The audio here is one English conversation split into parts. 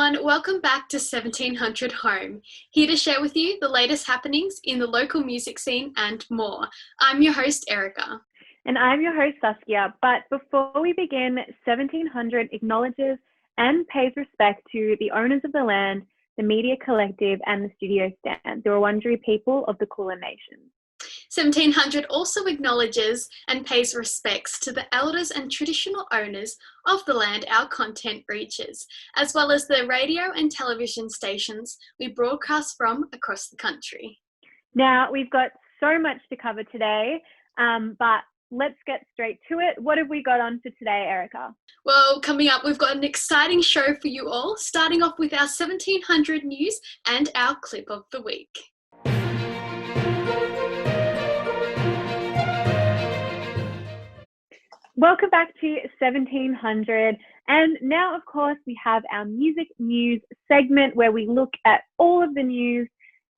everyone, welcome back to 1700 Home, here to share with you the latest happenings in the local music scene and more. I'm your host, Erica. And I'm your host, Saskia. But before we begin, 1700 acknowledges and pays respect to the owners of the land, the media collective, and the studio stand, the Wurundjeri people of the Kulin Nation. 1700 also acknowledges and pays respects to the elders and traditional owners of the land our content reaches, as well as the radio and television stations we broadcast from across the country. Now, we've got so much to cover today, but let's get straight to it. What have we got on for today, Erica? Well, coming up, we've got an exciting show for you all, starting off with our 1700 news and our clip of the week. Welcome back to 1700. And now, of course, we have our music news segment where we look at all of the news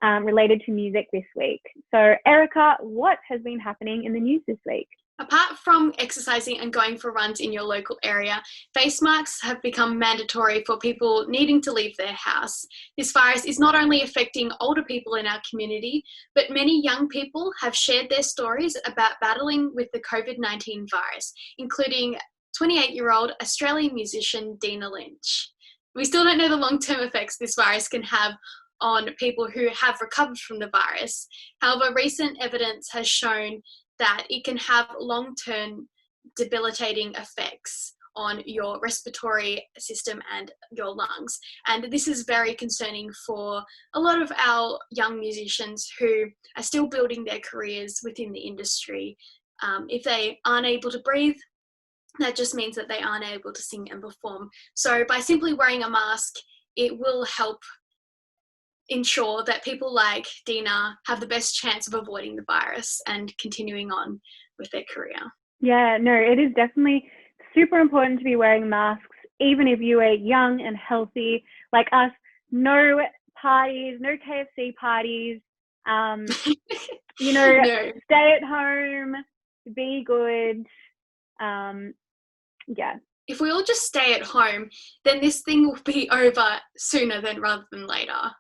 related to music this week. So, Erica, what has been happening in the news this week? Apart from exercising and going for runs in your local area, face masks have become mandatory for people needing to leave their house. This virus is not only affecting older people in our community, but many young people have shared their stories about battling with the COVID-19 virus, including 28-year-old Australian musician Dina Lynch. We still don't know the long-term effects this virus can have on people who have recovered from the virus. However, recent evidence has shown that it can have long-term debilitating effects on your respiratory system and your lungs. And this is very concerning for a lot of our young musicians who are still building their careers within the industry. If they aren't able to breathe, that just means that they aren't able to sing and perform. So by simply wearing a mask, it will help ensure that people like Dina have the best chance of avoiding the virus and continuing on with their career. Yeah, no, it is definitely super important to be wearing masks, even if you are young and healthy like us. No parties, no KFC parties, no. Stay at home, be good. Yeah. If we all just stay at home, then this thing will be over sooner rather than later.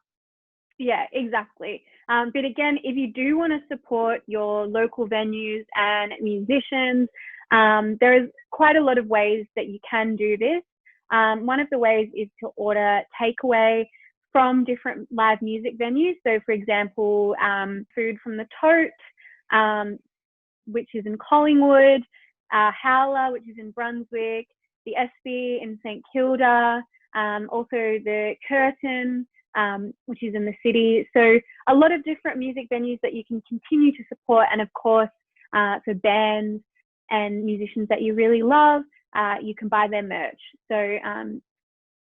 Yeah, exactly. But again, if you do want to support your local venues and musicians, there is quite a lot of ways that you can do this. One of the ways is to order takeaway from different live music venues. So, for example, Food from the Tote, which is in Collingwood, Howler, which is in Brunswick, the SB in St Kilda, also the Curtin, which is in the city. So a lot of different music venues that you can continue to support. And of course, for bands and musicians that you really love, you can buy their merch. So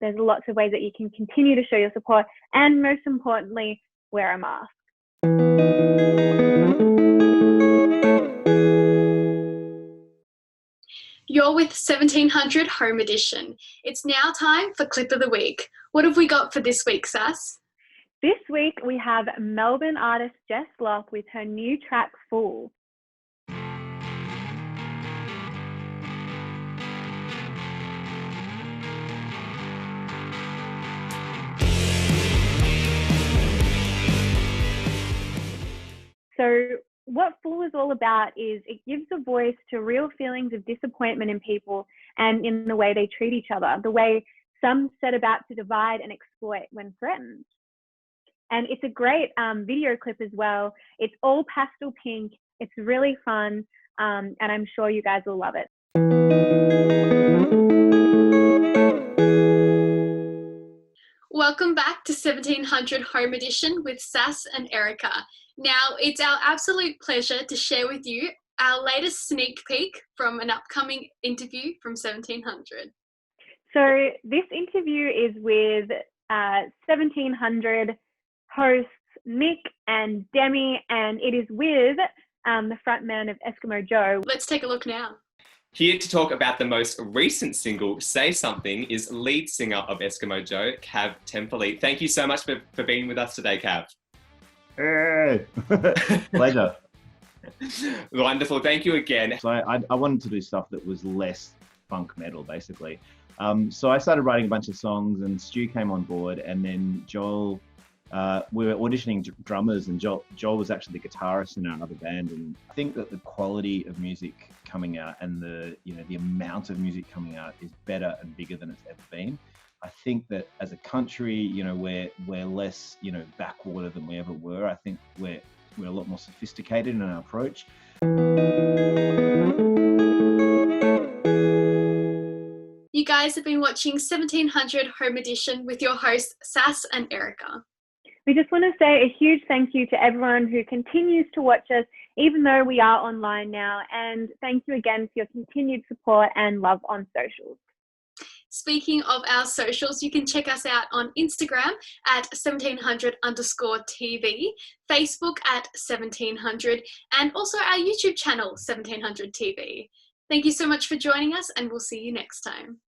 there's lots of ways that you can continue to show your support. And most importantly, wear a mask. You're with 1700 Home Edition. It's now time for Clip of the Week. What have we got for this week, Sass? This week we have Melbourne artist Jess Locke with her new track, Fool. So what Fool is all about is it gives a voice to real feelings of disappointment in people and in the way they treat each other, the way some set about to divide and exploit when threatened. And it's a great video clip as well. It's all pastel pink. It's really fun, and I'm sure you guys will love it. Welcome back to 1700 Home Edition with Sass and Erica. Now, it's our absolute pleasure to share with you our latest sneak peek from an upcoming interview from 1700. So this interview is with 1700 hosts Nick and Demi, and it is with the frontman of Eskimo Joe. Let's take a look now. Here to talk about the most recent single, Say Something, is lead singer of Eskimo Joe, Cav Temperley. Thank you so much for being with us today, Cav. Hey, pleasure. Wonderful. Thank you again. So I wanted to do stuff that was less funk metal, basically. So I started writing a bunch of songs, and Stu came on board, and then Joel. We were auditioning drummers, and Joel was actually the guitarist in our other band. And I think that the quality of music coming out and the amount of music coming out is better and bigger than it's ever been. I think that as a country, we're less, backwater than we ever were. I think we're a lot more sophisticated in our approach. You guys have been watching 1700 Home Edition with your hosts, Sass and Erica. We just want to say a huge thank you to everyone who continues to watch us, even though we are online now. And thank you again for your continued support and love on socials. Speaking of our socials, you can check us out on Instagram at 1700_TV, Facebook at 1700, and also our YouTube channel, 1700 TV. Thank you so much for joining us, and we'll see you next time.